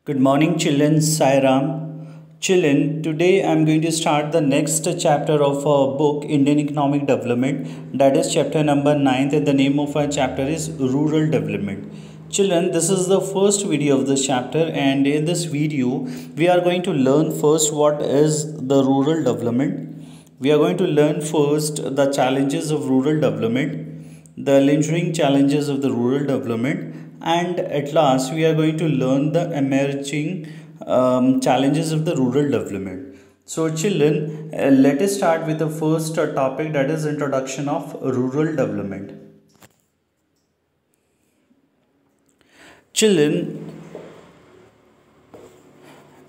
Good morning, children. Sairam. Children, today I'm going to start the next chapter of our book, Indian Economic Development. That is chapter number 9, and the name of our chapter is Rural Development. Children, this is the first video of this chapter, and in this video, we are going to learn first what is the rural development. We are going to learn first the challenges of rural development, the lingering challenges of the rural development, and at last we are going to learn the emerging challenges of the rural development. So children, let us start with the first topic, that is introduction of rural development. Children,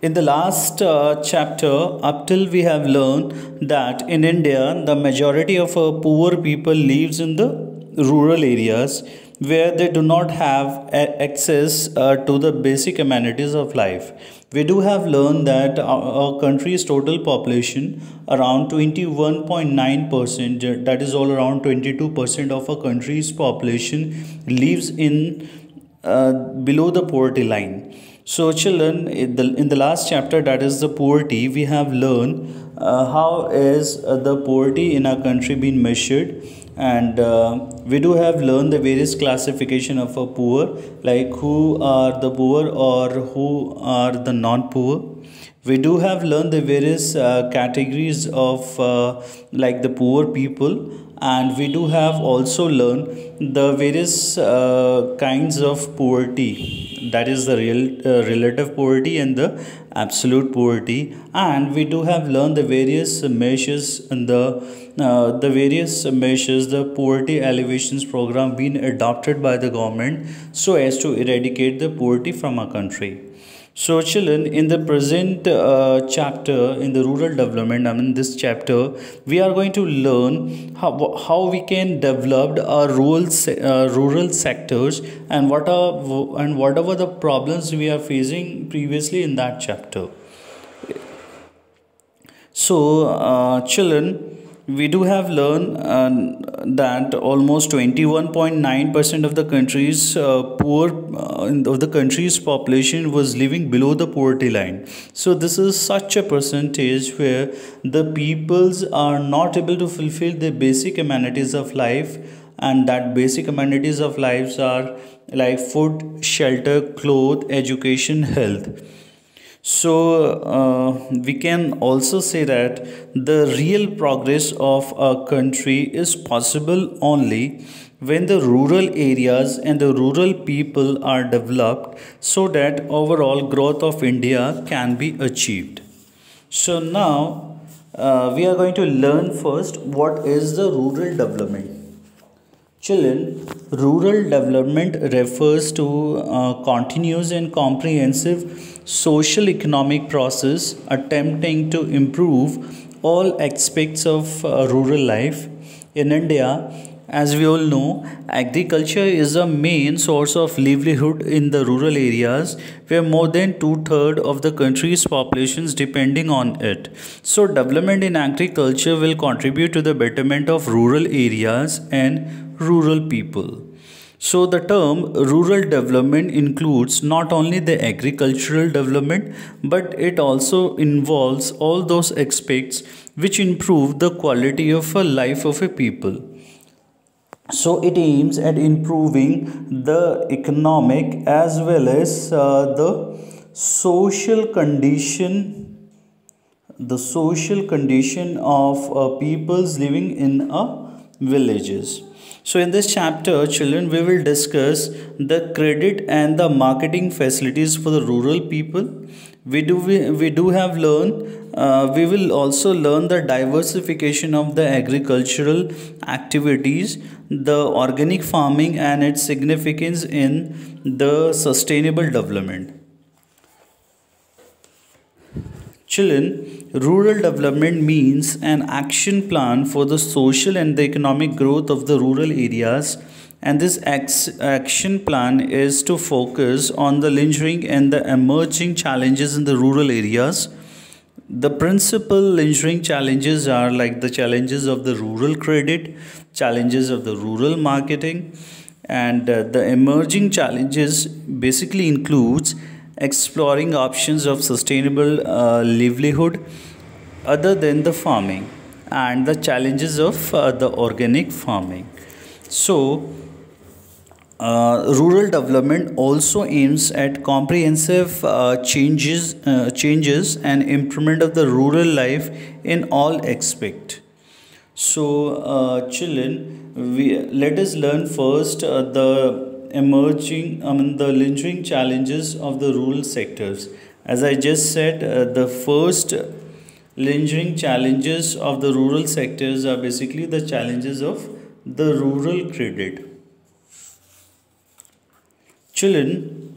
in the last chapter, up till we have learned that in India, the majority of poor people lives in the rural areas where they do not have access to the basic amenities of life. We do have learned that our country's total population, around 21.9%, that is all around 22% of our country's population lives in below the poverty line. So children, in the last chapter, that is the poverty, we have learned how is the poverty in our country being measured, and we do have learned the various classification of a poor, like who are the poor or who are the non-poor. We do have learned the various categories of like the poor people, and we do have also learned the various kinds of poverty, that is the relative poverty and the absolute poverty. And we do have learned the various measures and the various measures, the poverty alleviations program being adopted by the government so as to eradicate the poverty from our country. So children, in the present chapter, in the rural development, this chapter, we are going to learn how we can develop our rural sectors, and whatever the problems we are facing previously in that chapter. So children, we do have learned that almost 21.9% of the country's of the country's population was living below the poverty line. So this is such a percentage where the peoples are not able to fulfill the basic amenities of life, and that basic amenities of lives are like food, shelter, clothes, education, health. So we can also say that the real progress of a country is possible only when the rural areas and the rural people are developed, so that overall growth of India can be achieved. So now we are going to learn first what is the rural development. Children, rural development refers to a continuous and comprehensive social economic process attempting to improve all aspects of rural life. In India, as we all know, agriculture is a main source of livelihood in the rural areas, where more than two-thirds of the country's population is depending on it. So development in agriculture will contribute to the betterment of rural areas and rural people. So the term rural development includes not only the agricultural development, but it also involves all those aspects which improve the quality of a life of a people. So it aims at improving the economic as well as the social condition, of peoples living in villages. So in this chapter, children, we will discuss the credit and the marketing facilities for the rural people. We do have learned. We will also learn the diversification of the agricultural activities, the organic farming and its significance in the sustainable development. Children, rural development means an action plan for the social and the economic growth of the rural areas, and this action plan is to focus on the lingering and the emerging challenges in the rural areas. The principal lingering challenges are like the challenges of the rural credit, challenges of the rural marketing, and the emerging challenges basically includes exploring options of sustainable livelihood other than the farming, and the challenges of the organic farming. So, rural development also aims at comprehensive changes and improvement of the rural life in all aspects. So, children, let us learn first the lingering challenges of the rural sectors. As I just said, the first lingering challenges of the rural sectors are basically the challenges of the rural credit. Children,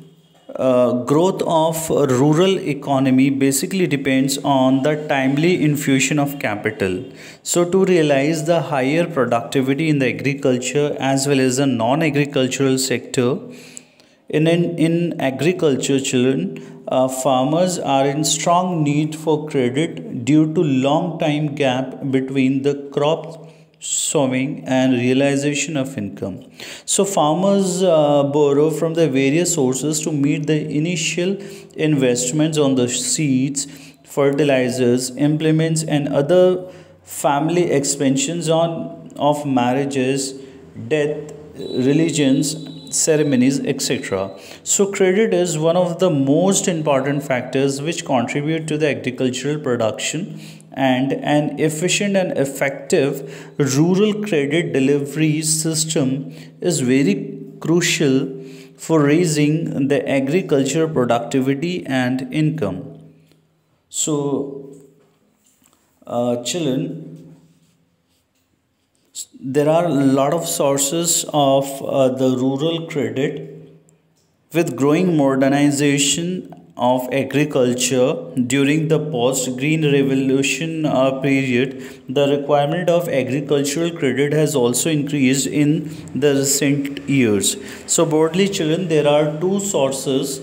growth of rural economy basically depends on the timely infusion of capital. So, to realize the higher productivity in the agriculture as well as the non-agricultural sector, in agriculture, children, farmers are in strong need for credit due to long time gap between the crop sowing and realization of income. So farmers borrow from the various sources to meet the initial investments on the seeds, fertilizers, implements, and other family expenses on of marriages, death, religions, ceremonies, etc. So credit is one of the most important factors which contribute to the agricultural production, and an efficient and effective rural credit delivery system is very crucial for raising the agriculture productivity and income. So, children, there are a lot of sources of the rural credit. With growing modernization of agriculture during the post green revolution period, the requirement of agricultural credit has also increased in the recent years. So, broadly, children, there are two sources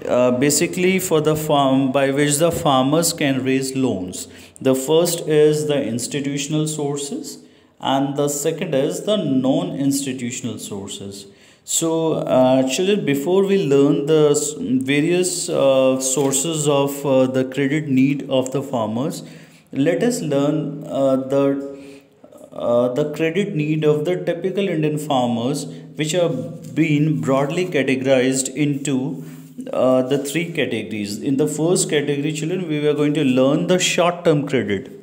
basically for the farm by which the farmers can raise loans. The first is the institutional sources, and the second is the non institutional sources. So, children, before we learn the various sources of the credit need of the farmers, let us learn the credit need of the typical Indian farmers, which are being broadly categorized into the three categories. In the first category, children, we were going to learn the short-term credit.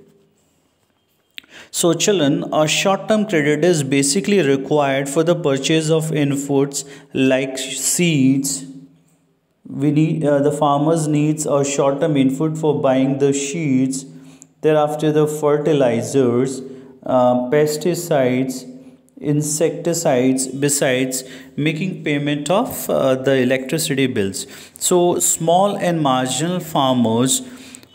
So, children, a short term credit is basically required for the purchase of inputs like seeds. The farmers needs a short term input for buying the seeds, thereafter the fertilizers, pesticides, insecticides, besides making payment of the electricity bills. So, small and marginal farmers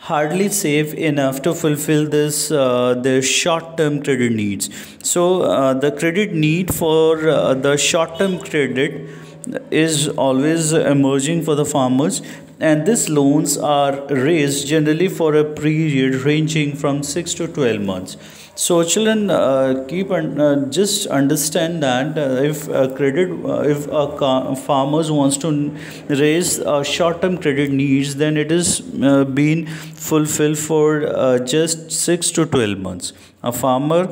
hardly save enough to fulfill this their short term credit needs. So the credit need for the short term credit is always emerging for the farmers, and these loans are raised generally for a period ranging from 6 to 12 months. So children, just understand that if farmers wants to raise short-term credit needs, then it is being fulfilled for just 6 to 12 months. A farmer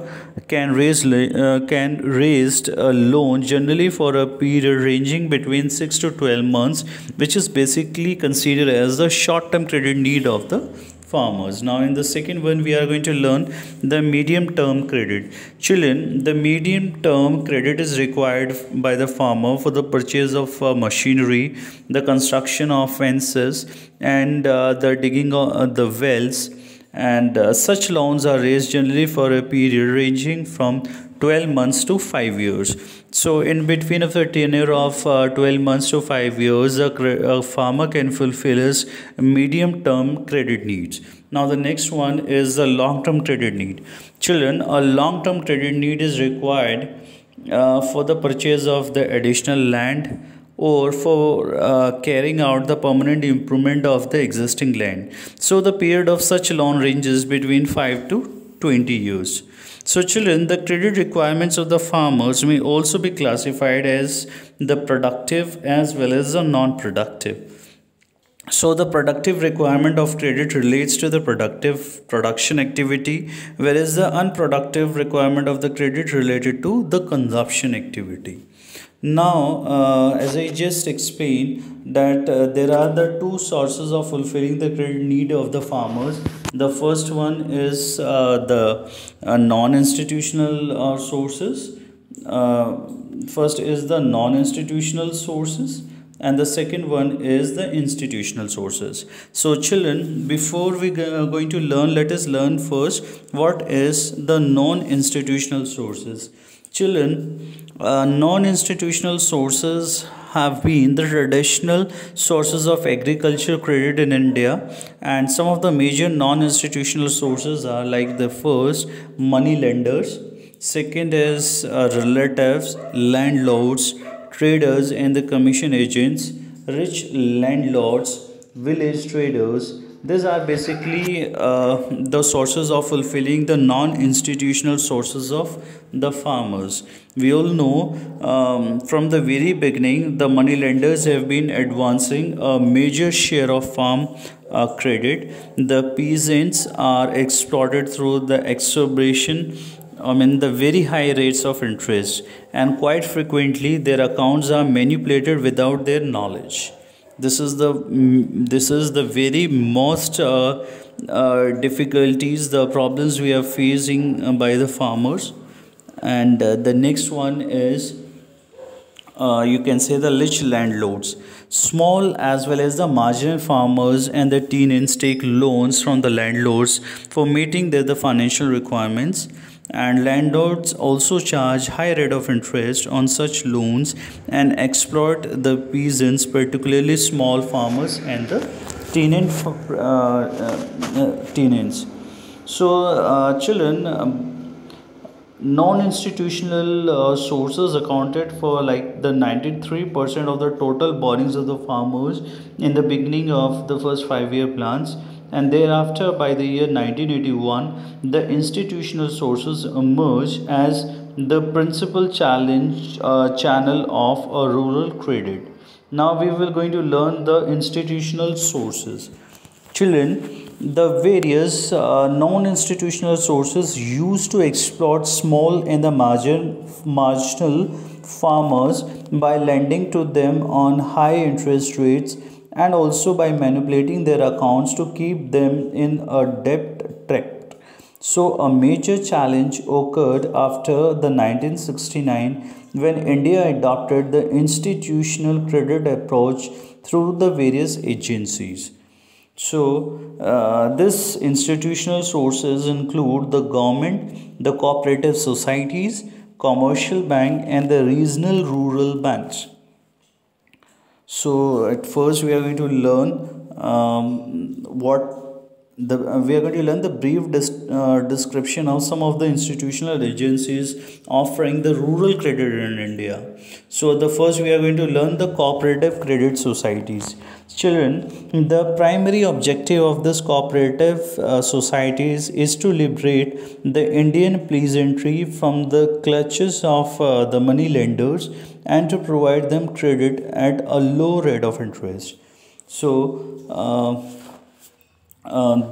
can raise a loan generally for a period ranging between 6 to 12 months, which is basically considered as the short-term credit need of the farmers. Now, in the second one, we are going to learn the medium term credit. Children, the medium term credit is required by the farmer for the purchase of machinery, the construction of fences, and the digging of the wells. And such loans are raised generally for a period ranging from 12 months to 5 years. So, in between of the tenure of 12 months to 5 years, a farmer can fulfill his medium term credit needs. Now, the next one is the long term credit need. Children, a long term credit need is required for the purchase of the additional land or for carrying out the permanent improvement of the existing land. So, the period of such loan ranges between 5 to 20 years. So, children, the credit requirements of the farmers may also be classified as the productive as well as the non productive. So the productive requirement of credit relates to the productive production activity, whereas the unproductive requirement of the credit related to the consumption activity. Now, as I just explained, that there are the two sources of fulfilling the credit need of the farmers. The first one is the non-institutional sources. Uh, First is the non-institutional sources, and the second one is the institutional sources. So children, before we are going to learn, let us learn first what is the non-institutional sources. Children, non-institutional sources have been the traditional sources of agriculture credit in India, and some of the major non-institutional sources are like the first money lenders, second is relatives, landlords, traders and the commission agents, rich landlords, village traders. These are basically the sources of fulfilling the non institutional sources of the farmers. We all know from the very beginning, the money lenders have been advancing a major share of farm credit. The peasants are exploited through the exorbitant, the very high rates of interest, and quite frequently their accounts are manipulated without their knowledge. This is the very most difficulties, the problems we are facing by the farmers. And the next one is, you can say, the rich landlords. Small as well as the marginal farmers and the tenants take loans from the landlords for meeting the financial requirements, and landlords also charge high rate of interest on such loans and exploit the peasants, particularly small farmers and the tenants. So children, non-institutional sources accounted for like the 93% of the total borrowings of the farmers in the beginning of the first 5-year plans, and thereafter by the year 1981 the institutional sources emerged as the principal channel of a rural credit. Now we will going to learn the institutional sources. Children, the various non-institutional sources used to exploit small and the marginal farmers by lending to them on high interest rates, and also by manipulating their accounts to keep them in a debt trap. So, a major challenge occurred after the 1969 when India adopted the institutional credit approach through the various agencies. So, this institutional sources include the government, the cooperative societies, commercial bank, and the regional rural banks. So, at first, we are going to learn what we are going to learn the brief description of some of the institutional agencies offering the rural credit in India. So, the first we are going to learn the cooperative credit societies. Children, the primary objective of this cooperative societies is to liberate the Indian peasantry from the clutches of the money lenders and to provide them credit at a low rate of interest. So,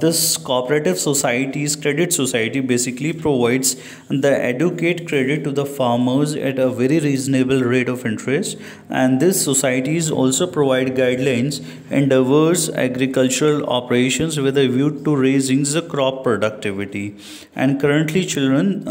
this cooperative societies credit society basically provides the adequate credit to the farmers at a very reasonable rate of interest, and these societies also provide guidelines in diverse agricultural operations with a view to raising the crop productivity. And currently children,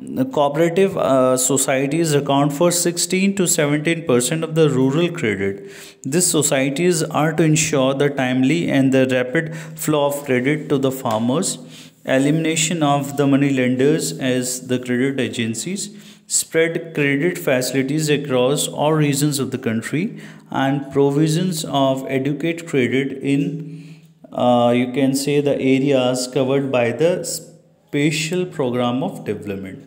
the cooperative societies account for 16 to 17% of the rural credit. These societies are to ensure the timely and the rapid flow of credit to the farmers, elimination of the money lenders as the credit agencies, spread credit facilities across all regions of the country, and provisions of adequate credit in, you can say, the areas covered by the special program of development.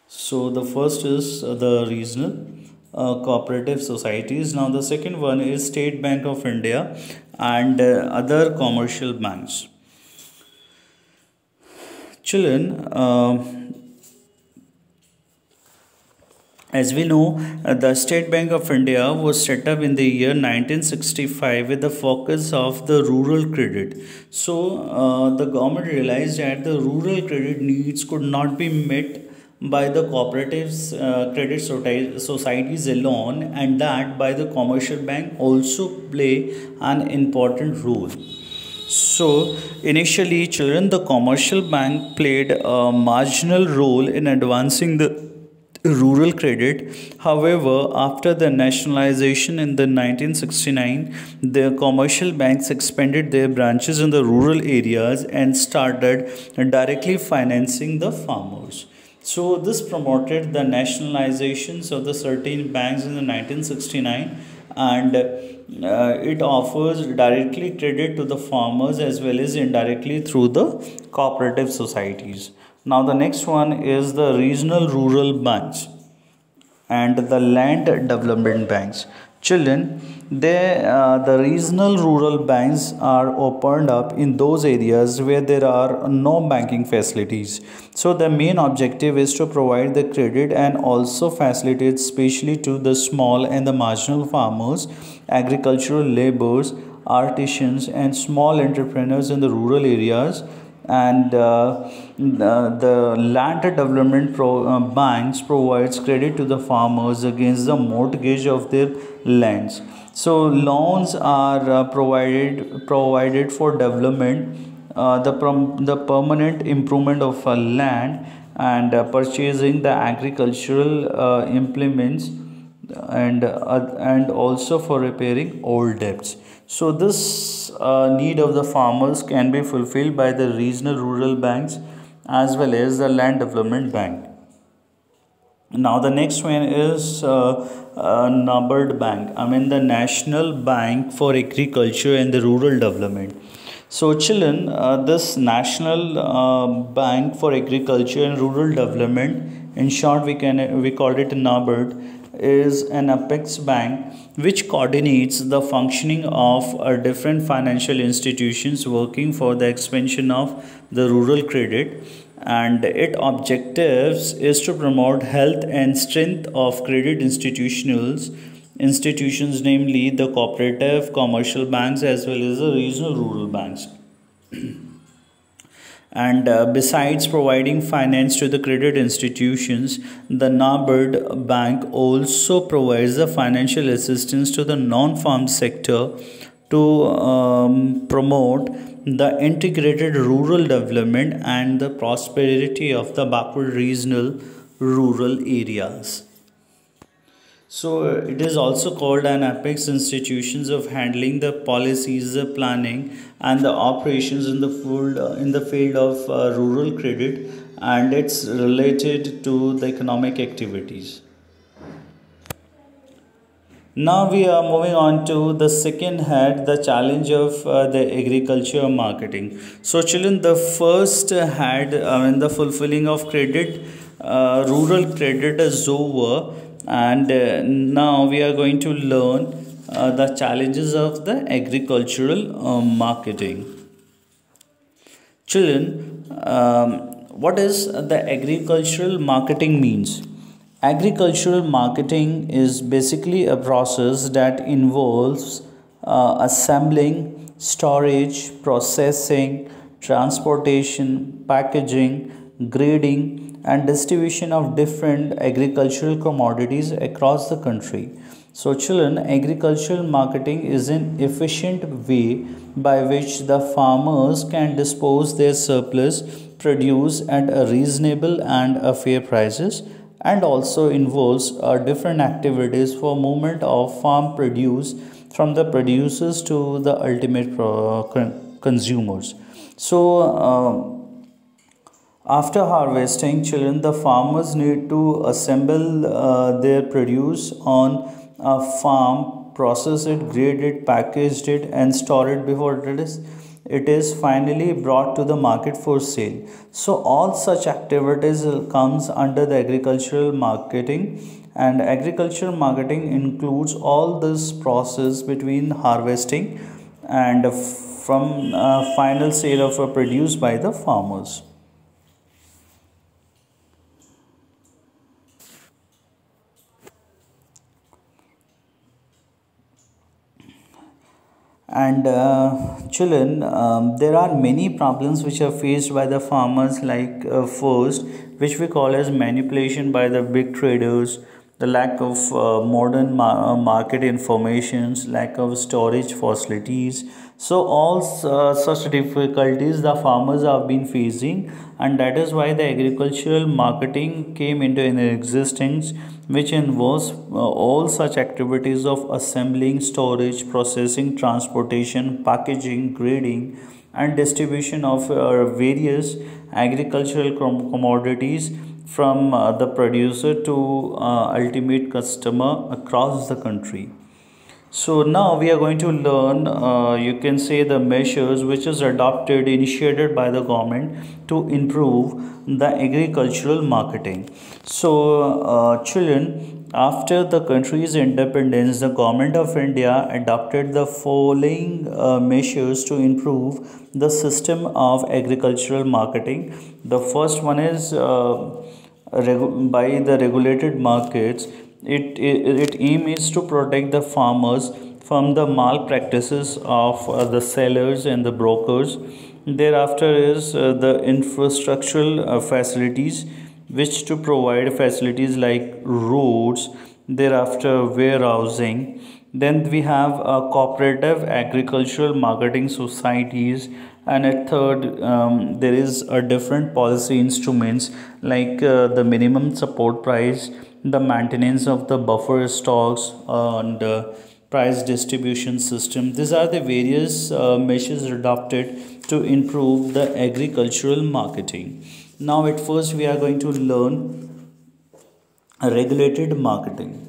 So the first is the regional cooperative societies. Now the second one is State Bank of India and other commercial banks. Children, As we know, the State Bank of India was set up in the year 1965 with the focus of the rural credit. So, the government realized that the rural credit needs could not be met by the cooperatives credit societies alone, and that by the commercial bank also play an important role. So, initially, children, the commercial bank played a marginal role in advancing the rural credit. However, after the nationalization in the 1969, the commercial banks expanded their branches in the rural areas and started directly financing the farmers. So, this promoted the nationalizations of the certain banks in the 1969, and it offers directly credit to the farmers as well as indirectly through the cooperative societies. Now, the next one is the regional rural banks and the land development banks. Children, the regional rural banks are opened up in those areas where there are no banking facilities. So the main objective is to provide the credit and also facilitate especially to the small and the marginal farmers, agricultural laborers, artisans and small entrepreneurs in the rural areas. And the land development banks provides credit to the farmers against the mortgage of their lands. So loans are provided for development, the permanent improvement of land, and purchasing the agricultural implements, and also for repairing old debts. So this need of the farmers can be fulfilled by the regional rural banks as well as the land development bank. Now the next one is NABARD Bank. I mean the National Bank for Agriculture and the Rural Development. So children, this National Bank for Agriculture and Rural Development, in short we call it NABARD, is an apex bank which coordinates the functioning of different financial institutions working for the expansion of the rural credit, and its objectives is to promote health and strength of credit institutions, namely the cooperative, commercial banks as well as the regional rural banks. And besides providing finance to the credit institutions, the NABARD Bank also provides the financial assistance to the non-farm sector to promote the integrated rural development and the prosperity of the backward regional rural areas. So it is also called an apex institutions of handling the policies, the planning, and the operations in the field of rural credit, and it's related to the economic activities. Now we are moving on to the second head, the challenge of the agriculture marketing. So children, the first head, the fulfilling of credit, rural credit is over, and now we are going to learn the challenges of the agricultural marketing. Children, what is the agricultural marketing means? Agricultural marketing is basically a process that involves assembling, storage, processing, transportation, packaging, grading, and distribution of different agricultural commodities across the country. So, children, agricultural marketing is an efficient way by which the farmers can dispose their surplus produce at a reasonable and a fair prices, and also involves different activities for movement of farm produce from the producers to the ultimate consumers. So after harvesting, children, the farmers need to assemble their produce on a farm, process it, grade it, package it, and store it before it is finally brought to the market for sale. So all such activities comes under the agricultural marketing, and agricultural marketing includes all this process between harvesting and from final sale of a produce by the farmers. And children, there are many problems which are faced by the farmers, like first, which we call as manipulation by the big traders, the lack of modern market informations, lack of storage facilities. So all such difficulties the farmers have been facing, and that is why the agricultural marketing came into existence, which involves all such activities of assembling, storage, processing, transportation, packaging, grading, and distribution of various agricultural commodities from the producer to ultimate customer across the country. So now we are going to learn, you can say, the measures which is adopted, initiated by the government to improve the agricultural marketing. So, children, after the country's independence, the government of India adopted the following measures to improve the system of agricultural marketing. The first one is by the regulated markets. It aim is to protect the farmers from the malpractices of the sellers and the brokers. Thereafter is the infrastructural facilities, which to provide facilities like roads, thereafter warehousing. Then we have cooperative agricultural marketing societies, and at third, there is a different policy instruments like the minimum support price, the maintenance of the buffer stocks, and price distribution system. These are the various measures adopted to improve the agricultural marketing. Now, at first, we are going to learn regulated marketing.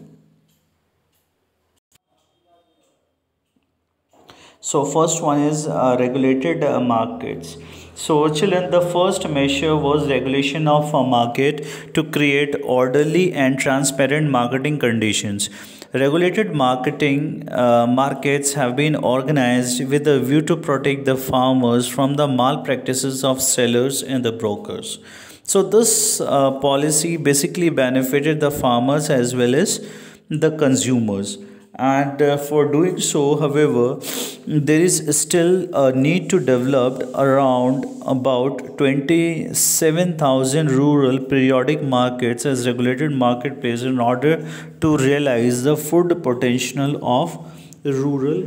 So first one is regulated markets. So children, the first measure was regulation of a market to create orderly and transparent marketing conditions. Regulated marketing markets have been organized with a view to protect the farmers from the malpractices of sellers and the brokers. So this policy basically benefited the farmers as well as the consumers. And for doing so, however, there is still a need to develop around about 27,000 rural periodic markets as regulated marketplace in order to realize the full potential of rural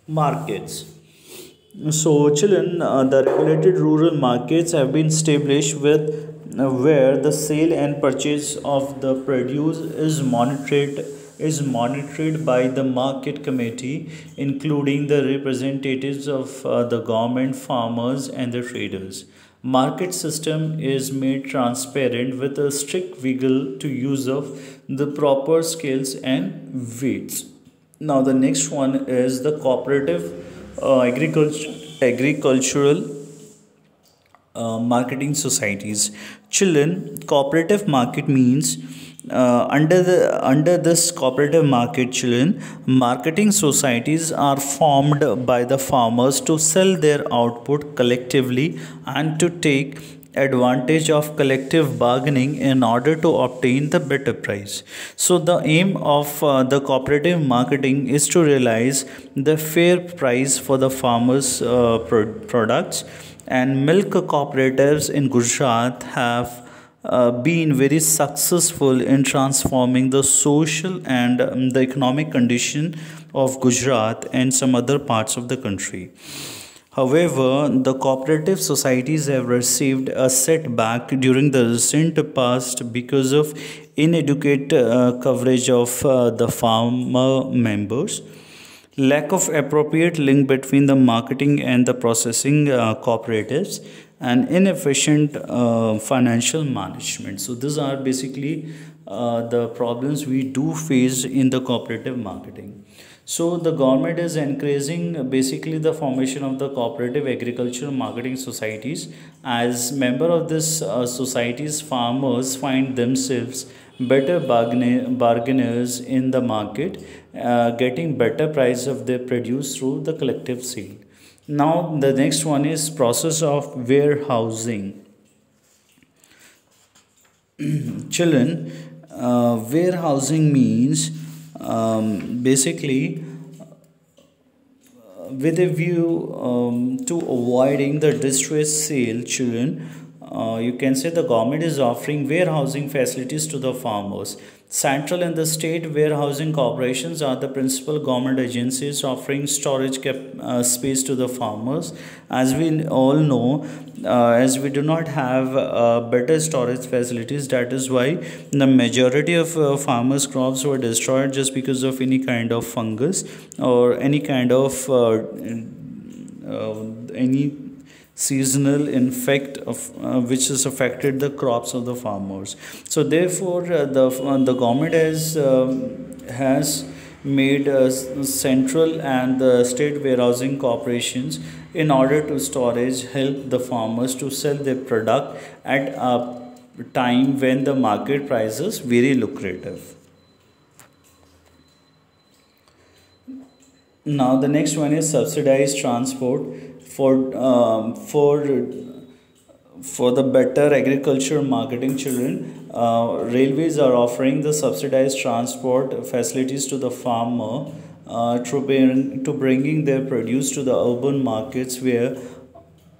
markets. So, children, the regulated rural markets have been established with where the sale and purchase of the produce is monitored by the market committee, including the representatives of the government, farmers, and the traders. Market system is made transparent with a strict vigil to use of the proper scales and weights. Now the next one is the cooperative agricultural marketing societies. Children, cooperative market means under this cooperative market, children, marketing societies are formed by the farmers to sell their output collectively and to take advantage of collective bargaining in order to obtain the better price. So the aim of the cooperative marketing is to realize the fair price for the farmers products. And milk cooperatives in Gujarat have been very successful in transforming the social and the economic condition of Gujarat and some other parts of the country. However, the cooperative societies have received a setback during the recent past because of inadequate coverage of the farmer members, lack of appropriate link between the marketing and the processing cooperatives, and inefficient financial management. So these are basically the problems we do face in the cooperative marketing. So the government is encouraging basically the formation of the cooperative agricultural marketing societies. As member of this societies, farmers find themselves better bargainers in the market, getting better price of their produce through the collective sale. Now the next one is process of warehousing. Children, warehousing means basically with a view to avoiding the distress sale, children, you can say the government is offering warehousing facilities to the farmers. Central and the state warehousing corporations are the principal government agencies offering storage space to the farmers. As we all know, as we do not have better storage facilities, that is why the majority of farmers' crops were destroyed just because of any kind of fungus or any kind of any seasonal infect of which has affected the crops of the farmers. So therefore the government has made central and the state warehousing corporations in order to storage help the farmers to sell their product at a time when the market price is very lucrative. Now the next one is subsidized transport for for the better agriculture marketing, children. Railways are offering the subsidized transport facilities to the farmer to bringing their produce to the urban markets where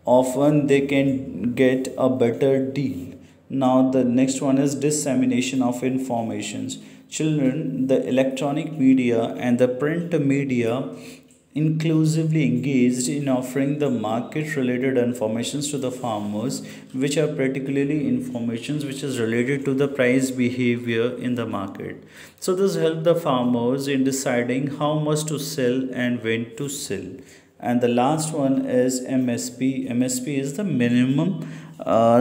often they can get a better deal. Now the next one is dissemination of informations. Children, the electronic media and the print media inclusively engaged in offering the market related informations to the farmers, which are particularly informations which is related to the price behavior in the market. So this help the farmers in deciding how much to sell and when to sell. And the last one is MSP. MSP is the minimum,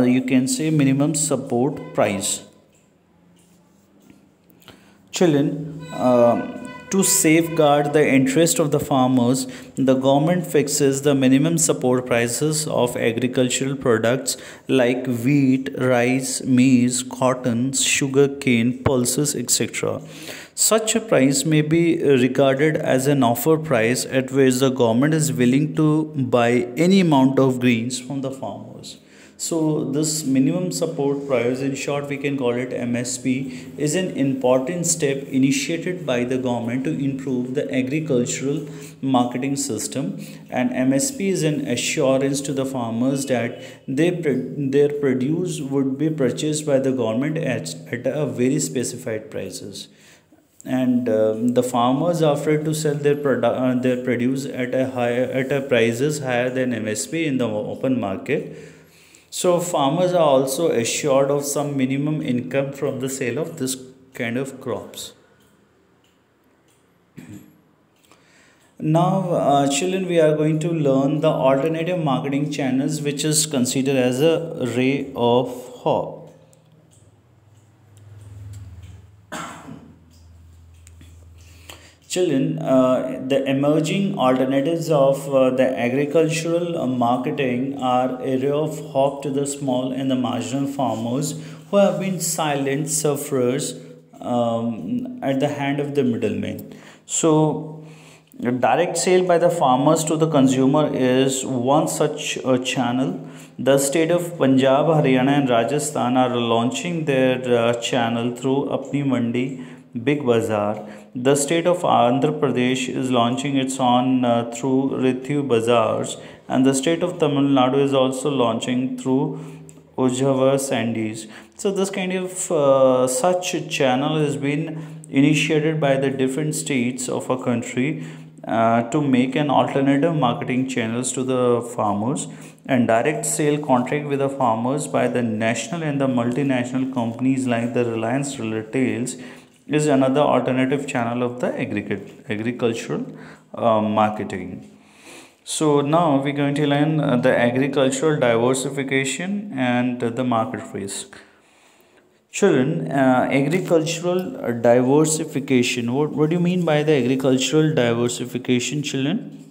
you can say minimum support price. Children, to safeguard the interest of the farmers, the government fixes the minimum support prices of agricultural products like wheat, rice, maize, cotton, sugar cane, pulses, etc. Such a price may be regarded as an offer price at which the government is willing to buy any amount of grains from the farmers. So, this minimum support price, in short, we can call it MSP, is an important step initiated by the government to improve the agricultural marketing system. And MSP is an assurance to the farmers that their produce would be purchased by the government at a very specified prices. And the farmers are afraid to sell their produce at a prices higher than MSP in the open market. So farmers are also assured of some minimum income from the sale of this kind of crops. Now, children, we are going to learn the alternative marketing channels, which is considered as a ray of hope. Children, the emerging alternatives of the agricultural marketing are a ray of hope to the small and the marginal farmers who have been silent sufferers at the hand of the middlemen. So, direct sale by the farmers to the consumer is one such channel. The state of Punjab, Haryana, and Rajasthan are launching their channel through Apni Mandi, Big Bazaar. The state of Andhra Pradesh is launching its on through Rithu Bazaars, and the state of Tamil Nadu is also launching through Ojhava Sandys. So this kind of such channel has been initiated by the different states of a country to make an alternative marketing channels to the farmers, and direct sale contract with the farmers by the national and the multinational companies like the Reliance Retails is another alternative channel of the agricultural marketing. So now we're going to learn the agricultural diversification and the market risk. Children, agricultural diversification. What do you mean by the agricultural diversification, children?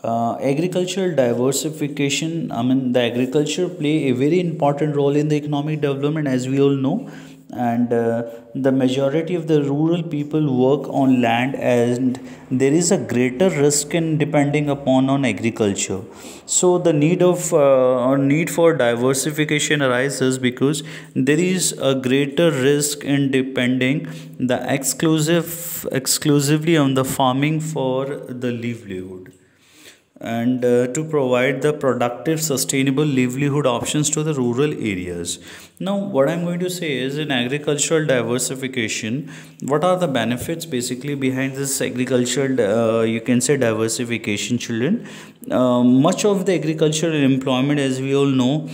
Agricultural diversification, I mean, the agriculture play a very important role in the economic development, as we all know. and the majority of the rural people work on land, and there is a greater risk in depending upon on agriculture. So the need of need for diversification arises because there is a greater risk in depending the exclusively on the farming for the livelihood, and to provide the productive sustainable livelihood options to the rural areas. Now what I'm going to say is, in agricultural diversification, what are the benefits basically behind this agricultural you can say diversification, children? Much of the agricultural employment, as we all know,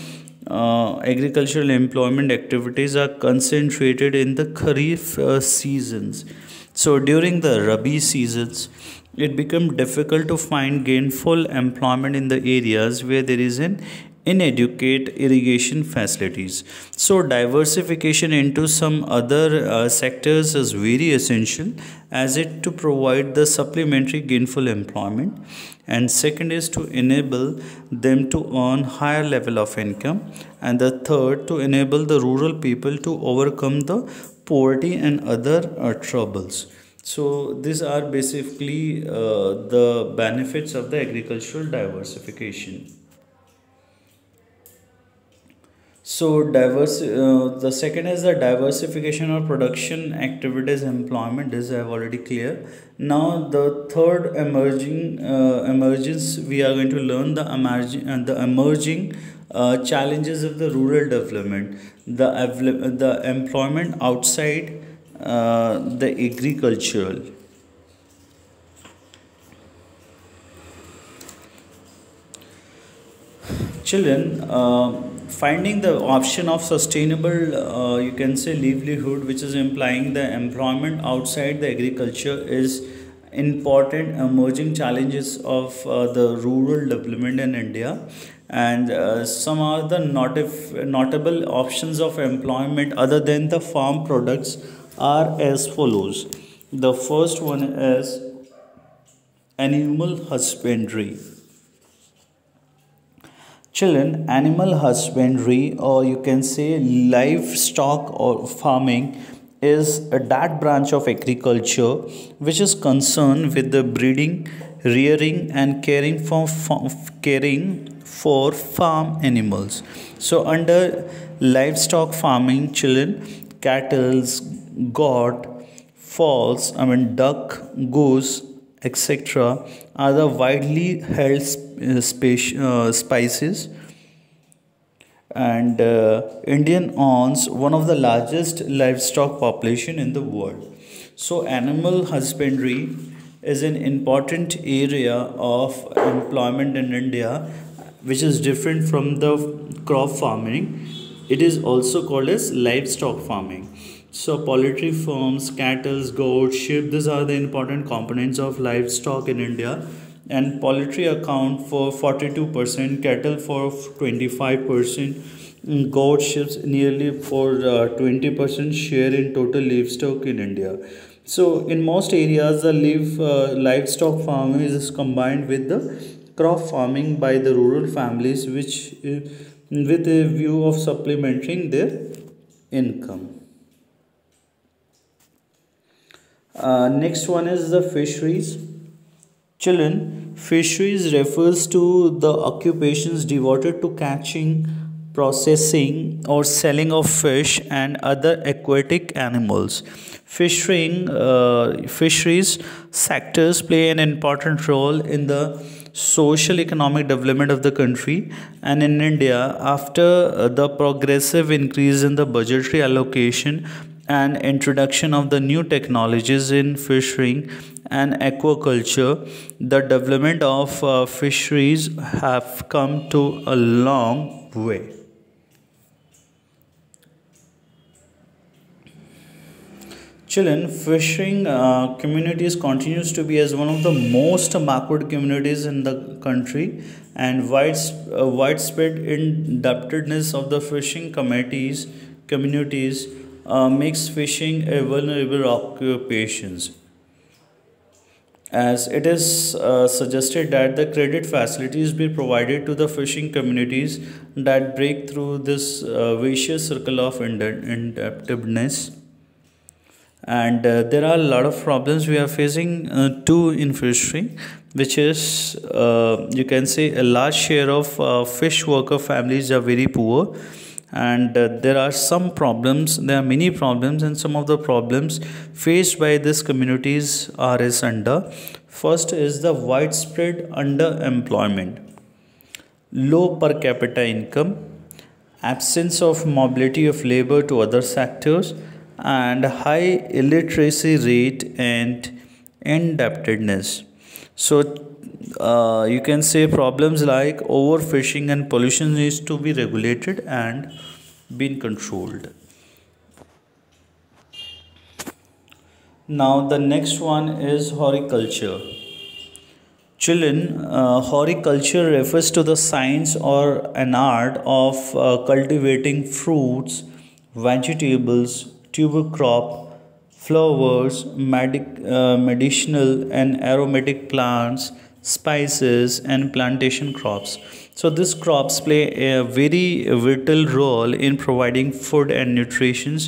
agricultural employment activities are concentrated in the kharif seasons. So during the rabi seasons, it becomes difficult to find gainful employment in the areas where there is an inadequate irrigation facilities. So diversification into some other sectors is very essential, as it to provide the supplementary gainful employment, and second is to enable them to earn higher level of income, and the third to enable the rural people to overcome the poverty and other troubles. So these are basically the benefits of the agricultural diversification. So the second is the diversification of production activities employment. This I have already clear. Now the third emergence, we are going to learn the emerging challenges of the rural development. The employment outside the agricultural. Children, finding the option of sustainable you can say livelihood, which is implying the employment outside the agriculture, is important emerging challenges of the rural development in India. And some are the notable options of employment other than the farm products are as follows. The first one is animal husbandry. Children, animal husbandry, or you can say livestock or farming, is that branch of agriculture which is concerned with the breeding, rearing, and caring for farm animals. So, under livestock farming, children, cattle, goat, fowls, duck, goose, etc., are the widely held species, and Indian owns one of the largest livestock population in the world. So animal husbandry is an important area of employment in India, which is different from the crop farming. It is also called as livestock farming. So poultry farms, cattle, goats, sheep, these are the important components of livestock in India. And poultry account for 42%, cattle for 25%, goat sheep nearly for 20% share in total livestock in India. So in most areas, the livestock farming is combined with the crop farming by the rural families, which with a view of supplementing their income. Next one is the fisheries. Children, fisheries refers to the occupations devoted to catching, processing, or selling of fish and other aquatic animals. Fisheries sectors play an important role in the social economic development of the country. And in India, after the progressive increase in the budgetary allocation and introduction of the new technologies in fishing and aquaculture, the development of fisheries have come to a long way. Children, fishing communities continues to be as one of the most backward communities in the country, and widespread indebtedness of the fishing communities makes fishing a vulnerable occupation. as it is suggested that the credit facilities be provided to the fishing communities that break through this vicious circle of indebtedness. And there are a lot of problems we are facing too in fishery, which is you can say a large share of fish worker families are very poor. And there are some problems, there are many problems, and some of the problems faced by these communities are as under. First is the widespread underemployment, low per capita income, absence of mobility of labor to other sectors, and high illiteracy rate and indebtedness. So you can say problems like overfishing and pollution needs to be regulated and been controlled. Now the next one is horticulture. Children, horticulture refers to the science or an art of cultivating fruits, vegetables, tuber crop, flowers, medicinal and aromatic plants, spices, and plantation crops. So these crops play a very vital role in providing food and nutrition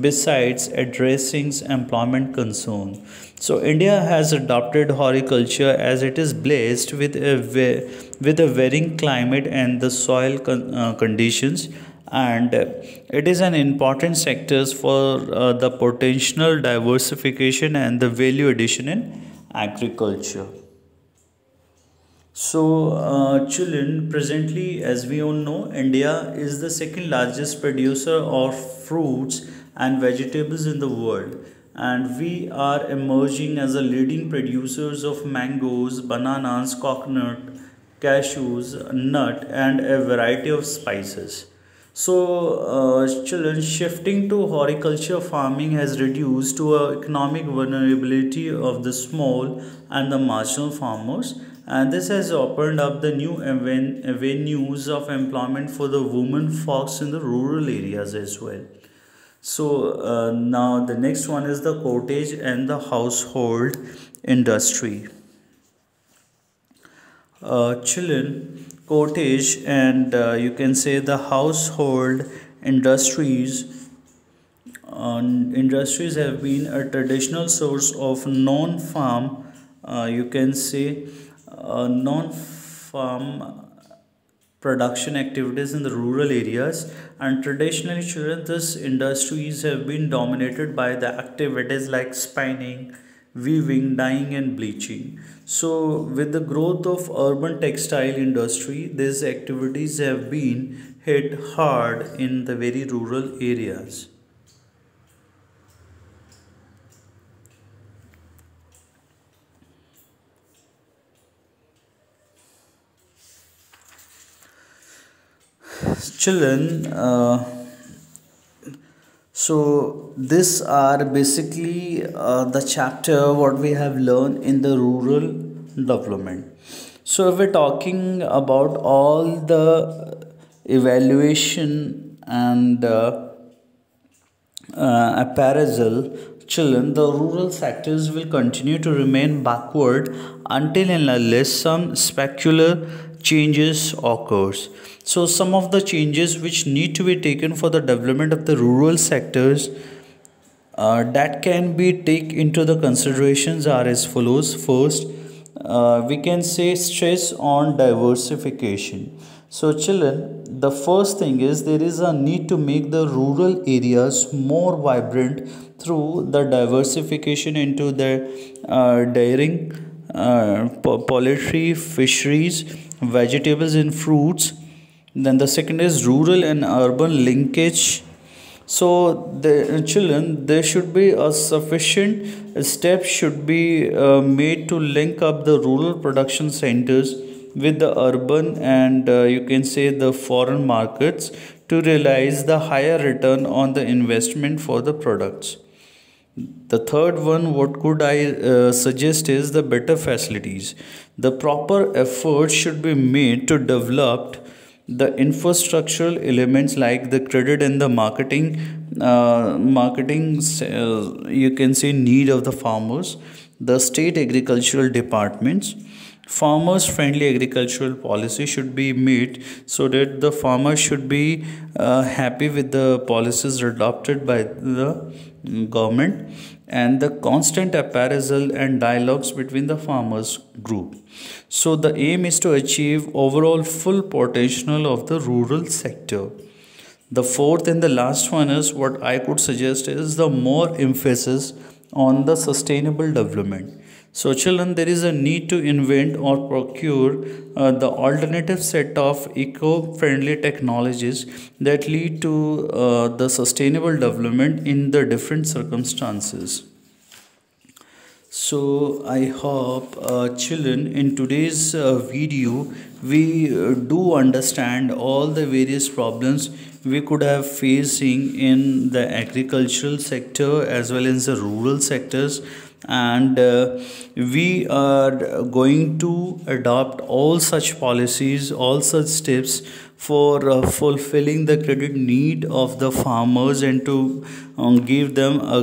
besides addressing employment concern. So India has adopted horticulture as it is blessed with with a varying climate and the soil conditions, and it is an important sector for the potential diversification and the value addition in agriculture. So, children, presently, as we all know, India is the second largest producer of fruits and vegetables in the world, and we are emerging as a leading producers of mangoes, bananas, coconut, cashews, nut, and a variety of spices. So, children, shifting to horticulture farming has reduced to a economic vulnerability of the small and the marginal farmers, and this has opened up the new avenues of employment for the women folks in the rural areas as well. So, now the next one is the cottage and the household industry. Children, cottage, and you can say the household industries. Industries have been a traditional source of non-farm, you can say, non-farm production activities in the rural areas, and traditionally children these industries have been dominated by the activities like spinning, weaving, dyeing, and bleaching. So with the growth of urban textile industry, these activities have been hit hard in the very rural areas. Children, so these are basically the chapter what we have learned in the rural development. So if we're talking about all the evaluation and appraisal, children, the rural sectors will continue to remain backward until and unless some specular changes occurs. So some of the changes which need to be taken for the development of the rural sectors that can be take into the considerations are as follows. First, we can say stress on diversification. So children, the first thing is there is a need to make the rural areas more vibrant through the diversification into the dairying, poultry, fisheries, vegetables and fruits. Then the second is rural and urban linkage. So the children, there should be a sufficient steps should be made to link up the rural production centers with the urban and you can say the foreign markets to realize the higher return on the investment for the products. The third one, what could I suggest is the better facilities. The proper effort should be made to develop the infrastructural elements like the credit and the marketing, you can say need of the farmers. the state agricultural departments. Farmers friendly agricultural policy should be made so that the farmers should be happy with the policies adopted by the government, and the constant appraisal and dialogues between the farmers group. So the aim is to achieve overall full potential of the rural sector. The fourth and the last one is what I could suggest is the more emphasis on the sustainable development. So, children, there is a need to invent or procure the alternative set of eco friendly technologies that lead to the sustainable development in the different circumstances. So I hope children in today's video we do understand all the various problems we could have facing in the agricultural sector as well as the rural sectors, and we are going to adopt all such policies, all such steps for fulfilling the credit need of the farmers and to give them uh,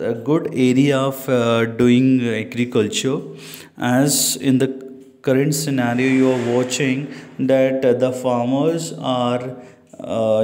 a good area of doing agriculture. As in the current scenario you are watching that the farmers are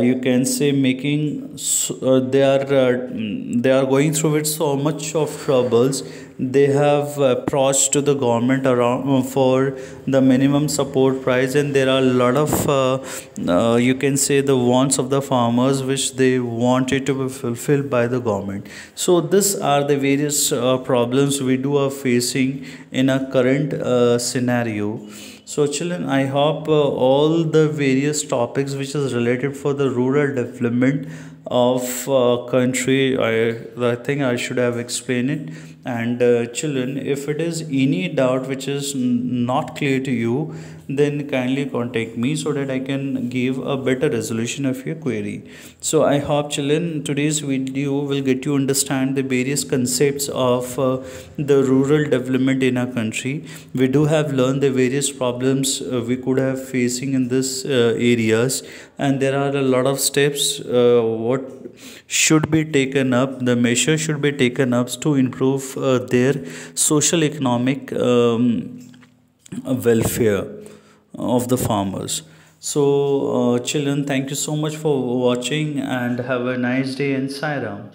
you can say they are going through with so much of troubles. They have approached to the government around for the minimum support price, and there are a lot of you can say the wants of the farmers which they want it to be fulfilled by the government. So these are the various problems we do are facing in a current scenario. So children, I hope all the various topics which is related for the rural development of country, I think I should have explained it. And children, if it is any doubt which is not clear to you, then kindly contact me so that I can give a better resolution of your query. So I hope children today's video will get you understand the various concepts of the rural development in our country. We do have learned the various problems we could have facing in this areas, and there are a lot of steps what should be taken up, the measures should be taken up to improve their social economic welfare of the farmers. So children, thank you so much for watching and have a nice day in Sairam.